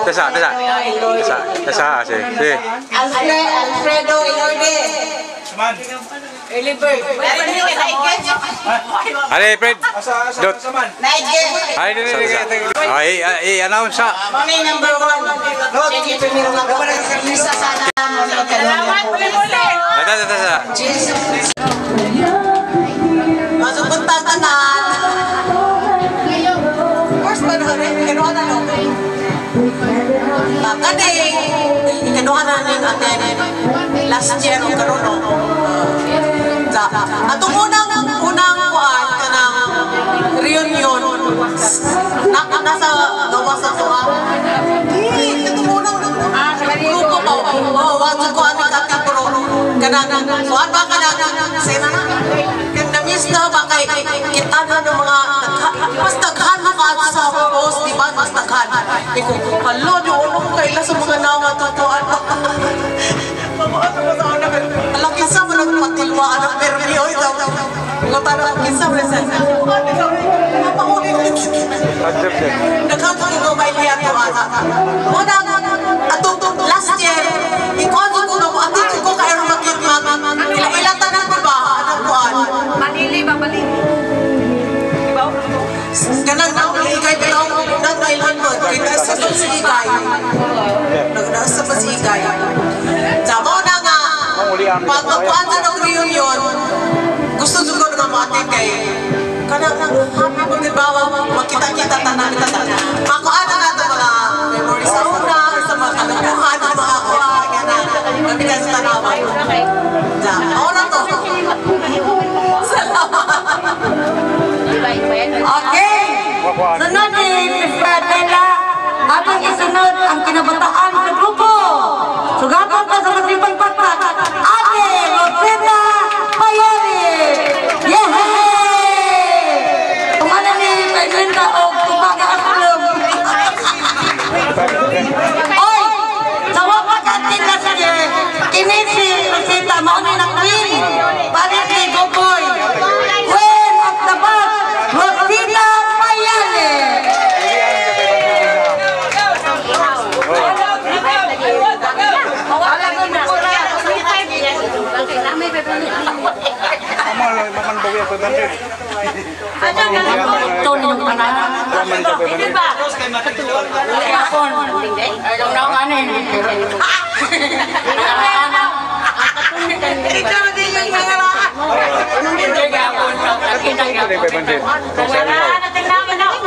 Tesa. Si. Alfredo Ilorde. Early bird. Ali, Fred. Dot. Nigel. Ay, announce sa. Money number 1. Thank you to me. Lisa sana. Salamat muli. Tesa. Masuk tanan. First ba na rin? Kinuha na no? Kani, kinuha na rin natin last year o karoon no? At unang kuhaan ka ng reunion nasa gawa sa tuwa. Ito unang grupo ko. Wato ko ang katipuro. Kanang, suhan ba ka na? Sina na? Miss na ba kay kita na ng mga mas naghan mo ka sa post, di ba? Mas naghan. Ikaw, halo, di ulong kaila sa mga nawa tatuan. Mabuhat mo sa una. Alam, kinsa mo nagpatilwaan ng permi. O, ito. Ikaw tanong, kinsa mo na sa mapahulit. Naghatong ikaw ba iliya ito? Unang, atong last year, ikaw ko na mo, atito ko kayo makit ilatanan mo ba? Anong kuhan? Manili ba balik? Kanang ikay bitaw nang kailan mo kinasa sa sigay. Nagdasa pa sigay. Samo na nga. Pag magkuhan sa ng reunion, gusto ko nga matin kay kanang happy pagbawa makita-kita tanan kita. Makuha na nga ito mga memories sa una, sa mga kalukuhan, sa mga kuha, gana. Mabigas sa tanawan. Ahora to. Okay! Sunod ni Mr. Dela, atong isunod ang kinabataan sa grupo. Sugapon ka sa masipang patak, Ate Rosena Payari! Yehey! Tumana ni Paglinda o kumaga ang tulog. Oy! Sa wapakatin na sige, kinisi Rosita, mauni na queen, pare si Gogoy. Queen of the bus, Rosita Payari! Tony yung panahon. Diba? Yapon. Ayaw na nga na yun. Ito din yung mga lahat. Hindi yapon. Nakitang yapon. Wala natin naman ako.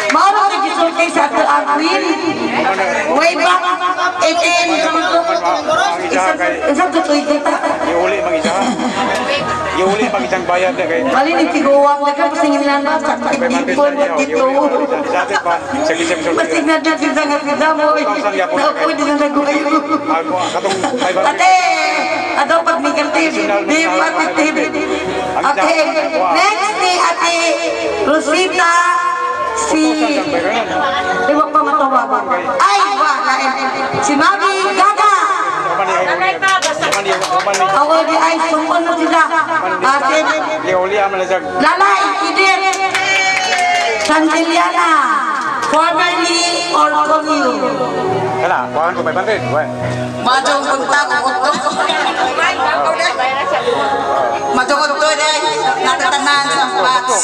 Mauro ka gisulti sa ato ang queen. Way back 18 isang tutoy kita. Iuli mang isang bayad na kay. Bali ni tiguwang na ka pasingin lang ba sa ipon mo dito. Masig na dyan sa nga mo. Naupo din ang nagukayo. Ate, ato pag may kartib. Di matitib. Okay, next ni Ate Rosita. Di mo pa matawag. Ay, wala. Si Mami Gaga. Awal di ay sumpon mo sila. Ate, Lalay, Idit, Santiliana, formerly or commune. Kala, kuhaan ko 500. Majong punta ko ito. Majong ito dahil natatanan sa bats.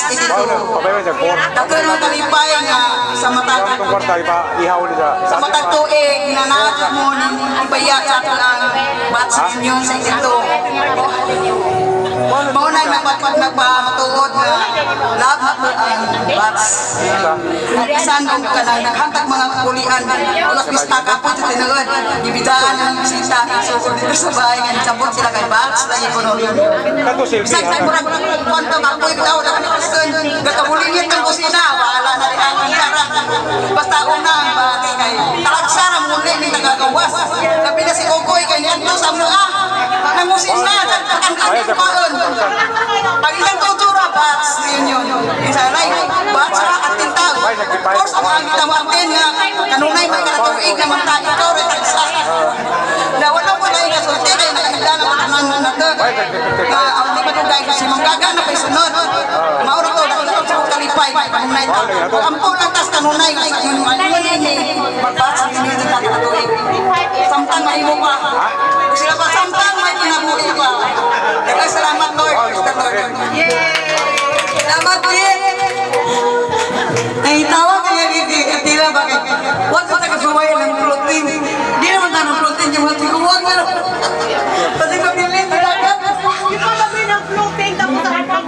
Dako na kalipay nga sa matag tuig na natin mo ng ibaya sa ating bats ninyo sa ito. Mauna nagpamatuod na lahat ang bats. At isan kong kanang naghantag mga kulian. Ulas pistaka po sa tinagod. Ibidaan ng bisita. Isukol dito sa bahay. Sabot sila kay bats. Lagi ko nung yun. Isang tayo murag kwento makoy bitaw na kanikasun. Gatabulingit ang kusina. Bahala na rin ang kara. Basta unang bats kay talagsara muli ni nagagawas. Sabi na si Ogoy kay niyan sa mga nangusin na. Ang kanyang paon. Pag ilang tutura bats reunion. Isa like bats sa ating tao. Of course, ang mga gitawatin nga kanunay magkatuig tuig naman tayo, ikaw rin isa. Na wala ko na ikasulti, kaya nakahila na matanan na ito. Ang di matugay kasi manggaga na kay sunod. Mauro ko, nakikot sa kalipay, panunay ta. Ang pulang tas kanunay, yung magbasa yung hindi natin na tuig. Samtang mahimo pa. Sila pa samtang may kinabuhi pa. Kaya salamat Lord. Salamat din. Naitawa kaya tira bakit? Huwag sa taga-suway ng protein. Di naman tayo ng protein yung hati ko. Huwag na. Kasi mabilis talaga. Di ba kami ng floating tapos sa kapag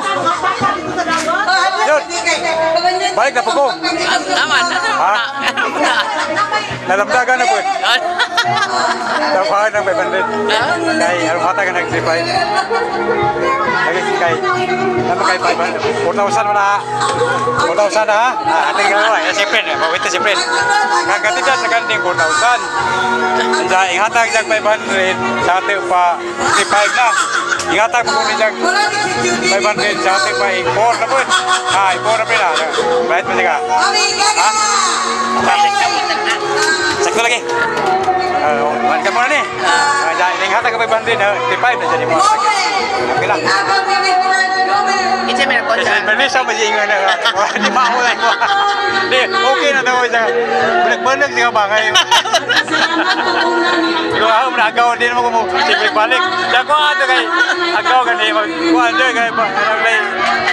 sa dagat? Balik na po ko. Aman. Ha? Nalamdagan na po. Tapahan ng 500. Kay Arumata ka nag-tripay. Lagi kay nama kay 500. 4,000 na. 4,000 ha? Ating gano'n. Siyempre, mawita siyempre. Kagati dyan sa ganding 4,000. Sa inghatag dyan 500. Sa ating pa 35 na. Inghatag po ni dyan 500. Sa ating pa 4 na po. Ha, 4 na po na. Bayad mo siya ka. Ha? Sakto lagi. Wan ka muna ni. Inghatag ka 500. 35 na dyan mo. Okay lang. Ito may nakot siya. Berlisa masingan na. Di maamo lang ko. Di, okay na daw siya. Belag-belag siya ba ngayon. Ikaw ako, agaw din mo kung sipik balik. Siya ko ato kay agaw ka ni magkuhan dyan kay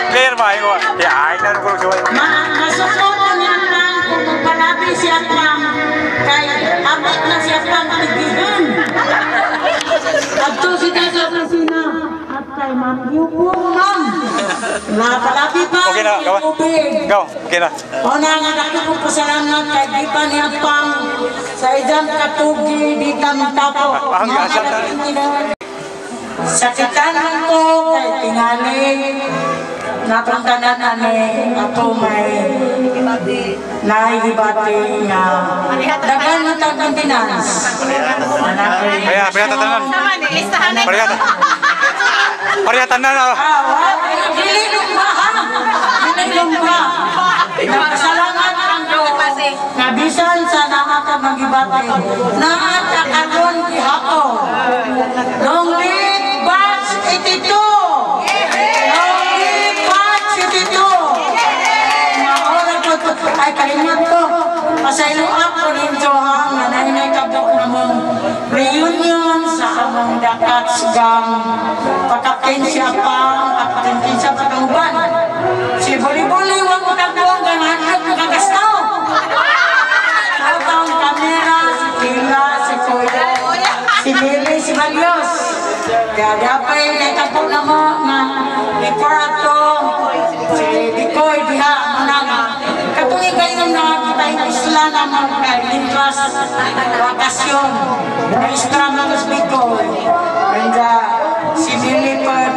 clear ba ikaw. Di, ay na nung kulog Masusuko niya lang kung magpalabi siya lang kay abot na siya pang tigihan. Adto si Tessa Francina at kay Ma'am Yupong Ma'am. Napalabi pa Okay na, gawa. Gaw, okay na. Una nga nakikong pasalamat kay Gipa niya pang sa ijan katugi di tamtapo. Ang asal na. Sa kitanan ko kay tingali napuntanan ani ako may naihibati nga dagan na tag-maintenance. Kaya, parihatan na lang. Parihatan. Parihatan na lang. Dili lumba ha. Dili lumba. Nagpasalamat ang Diyos nga bisan sa naata magibati. Naata karon gihapon. Long live batch 82. Long live batch 82. Maoran ko ay kalimot ko. Pasaylo ako ninyo ha. Nanay kabok na mong reunion sa among Dakats gang. Pagkapin siya pa, pagkapin siya pa kauban. Si Buli-Buli, huwag mo nagbuang ganhanap mo kagastaw. Tautang kamera, si Tila, si Kuya, si Lili, si Balyos. Kaya dapay, naitapok na mo na Iparato, si Dikoy, Diha, Mananga. Katungi kayo nang nakakita yung isla naman kay Lintras, Vakasyon, Maestra Manos Bikoy. Kaya si Lili pa,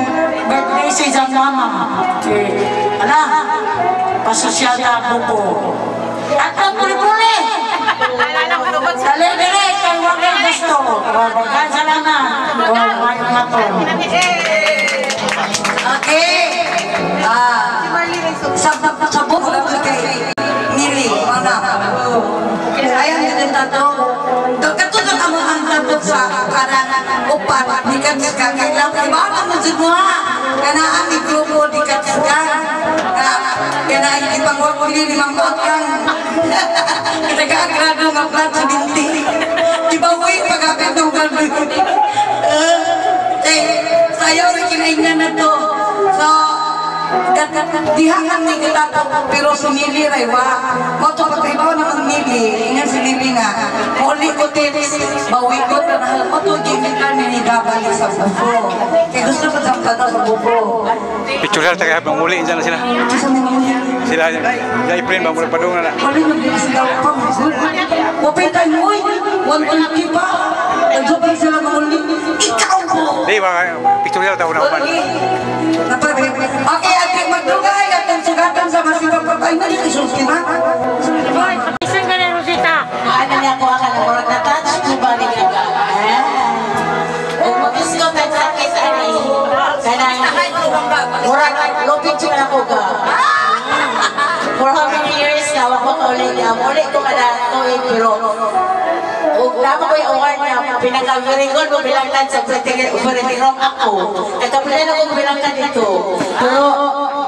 birthday si Jang Mama. Ala, pasosyal na buko. At ang puli-puli! Dali-dali, kay huwag ang gusto. Wabagan sa lana. Huwag mga to. Okay. Sa buko lang kay Miri, mana. Ayang din tato. Katulad ang mga tatot sa kanan upat. Di ka kailang ibahan mo dyan mo ha. Kana ang grupo di ka kana ipangwag ko yun limang bakang. Kita ka-agrado nga plan sa binti. Di ba uwi pag-apit ng galbi. Sayo rin kinaignan na to. So, dihangan ni kita pero sumili rin wa. Mo to pagkaibaw naman mili. Ingan si Lili nga. Muli ko tips. Bawi ko na mo to gimitan ni Gabali sa bubo. Kaya gusto ko sa kata sa bubo. Picture sa kaya bang muli dyan na sila. Sila April bang muli padung na. Muli na sila pa. Wapitan mo eh. Huwag mo na kipa. Nagsupay sila muli. Ikaw po. Di ba picture sa taon na upan. Okay, ating magdugay at ang sugatan sa masibang patay na dito isulti na. Isang ka na, Rosita. Ano niya ako akala mo na touch to balik ka. Kung mag-gusto ka sa sakit ay kanang murag lupit siya na ko ka. For how many years na ako ulit ko kada tuwing pero dapat ko yung award na pinaka-very-good mo bilangkan sa operating room ako. Nagkapilan ako bilangkan dito. Pero,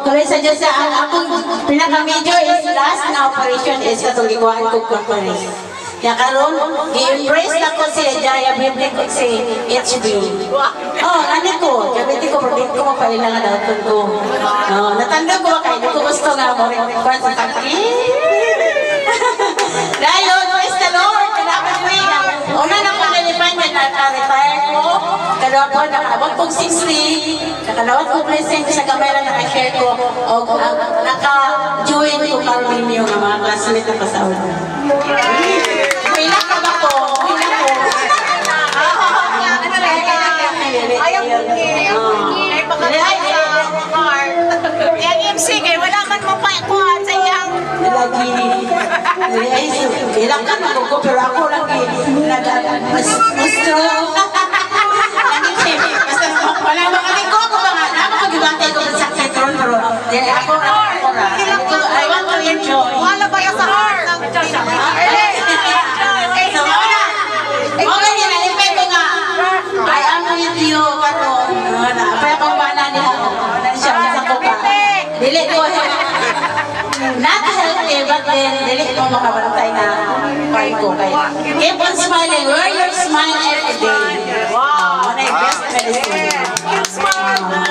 tuloy sa Diyos na ang akong pinaka-major is last na operation is katuliguan ko conference. Kaya karon, i-embrace na ko si diabetic ko si HB. Oh, ano ko? Diabetic ko, problem ko mapailangan na ito ko. Natanda ko kayo, ko gusto nga mo rin sa country. Dahil, praise the Lord, kailangan ko yan. Una na ko nalipay, nag-retire ko. Kalawa ko, nakabot kong 60. Nakalawat ko blessing sa gamay lang nakashare ko. O naka-join ko karoon ninyo ng mga classmate na pasawa. Wala ka ba ko? Wala ko. Ayaw mo ay pagkakaya sa car. Yan MC, kaya wala man mo pa ikuhan sa iyang. Lagi. Ilang ka na ko, pero ako lagi. Mas strong. Wala makaling ko ba nga? Napakagibantay ko sa sakit ron, pero ako na. I want to enjoy. Wala ba ka sa heart? Okay, nalipay ko nga. I am with you, karon. Napaya kong bana niya. Siya, nasa ko pa. Dili ko. Not healthy, but then, dili ko makabantay na part ko. Keep on smiling. Wear your smile every day. Wow. One of the best medicine.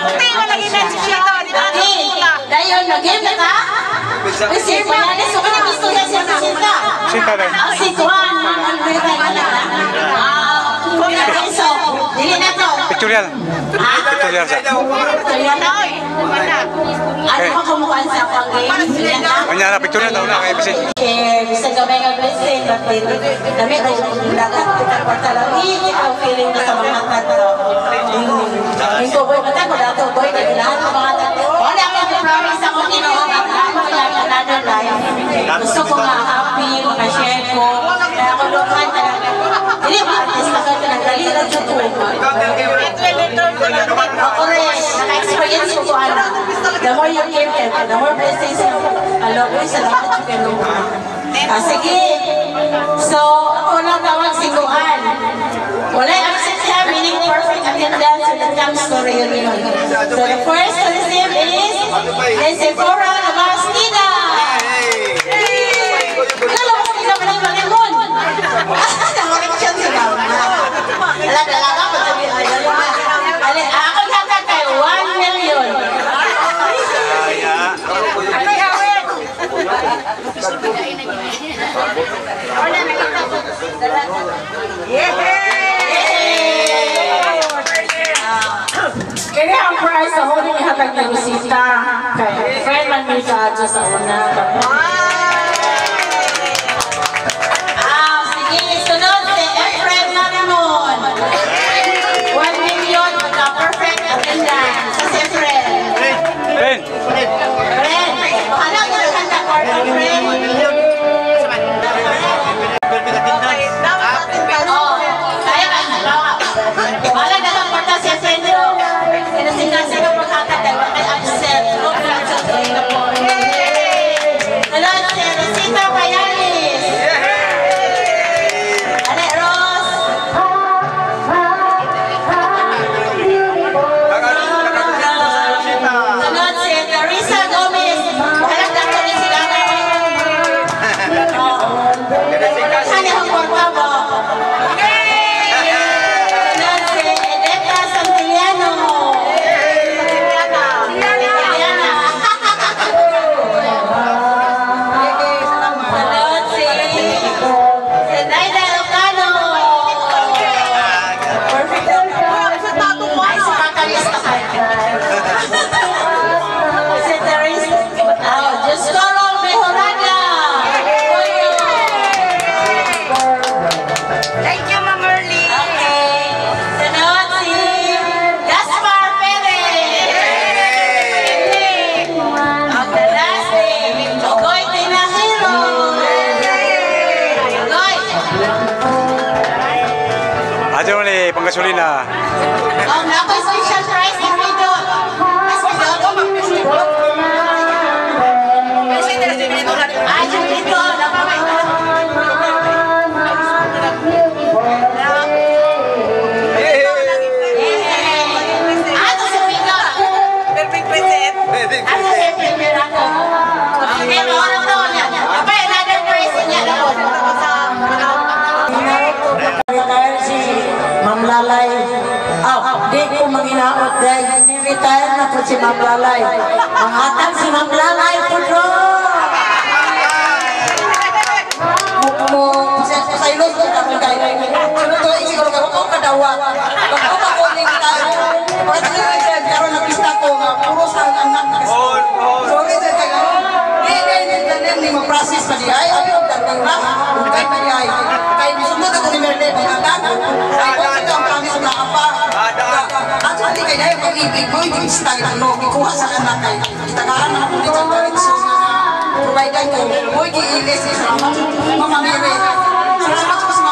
Hindi, walang ina-siya to. Di ba? Dayon, nag-game na ka? Kasi, payalis ko na gusto niya siya sa sinta. Sinta rin. Ang sintuan, ang berita na. So, dili na to. Pictorial. Pictorial sa. Pictorial na. Ano pa kumukaan sa pang-game? Kanya na pictorial daw na kay Bisi. Bisa gamay nga blessing, but then, dami ko yung lagat, kita lang, ang feeling na sa mga tato. Yung boy, mata ko dato, boy, lahat ng mga tato. Wala ako promise ako, ginawa na another life. Gusto ko nga happy, makashare ko, kaya ako lukan talaga. Hindi ba, artist na ka nagdalira dyan ko. Ako rin, naka-experience ko ano. The more you give them, the more blessings you allow ko sa lahat yung pinuha. Sige. So, ako lang tawag siguan. Wala yung absent siya, meaning perfect attendance when it comes to reunion. So, the first to receive is Sephora Labastida. Labastida pa ng Marimon. Namareksyon sila. Alam ko sabihin. Ako yata kayo, 1 million. Kaya ang prize sa huling hatag na bisita kay friend man mi sa Diyos sa una. Sige, sunod si Efren Marimon. 1 million magka-perfect attendance sa si Efren. Ben. Friend, bahala ka na kanta ko ng friend. Bahala na lang porta si Efren. Sinasingasi ng pagkakatay, wakay absent. Salud, si Rosita Payalis. Ale, Ros. Salud, si Teresa Gomez. Bahalag na ko rin sila na. Saan yung porta mo? Salud, si Edeta Santillano. Aja mo ni panggasolina. Ako special prize na dito. Aja dito. Dahil retire na po si Ma'am Lalay. Manghatag si Ma'am Lalay po bro. Sa ilog ko kami kayo. Sunod ko, isiguro ka, huwag kadawa. Huwag ko makuling tayo. Pagkat siya, karoon na pista ko, puro sa anak. Sorry, sir, kayo. Hindi mo process pa di ay, ay, dagang na. Kaya pa di ay. Kaya sunod ako ni Merde, pagkakan. Kaya ko ito ang kami sa nakapa. At hindi kayo dahil pag-ibig mo, hindi pista ito, ikuha sa anak kayo. Itagaan na ako dito ang karitso na provider ko. Huwag iilis, salamat. Mama Mary. Salamat po sa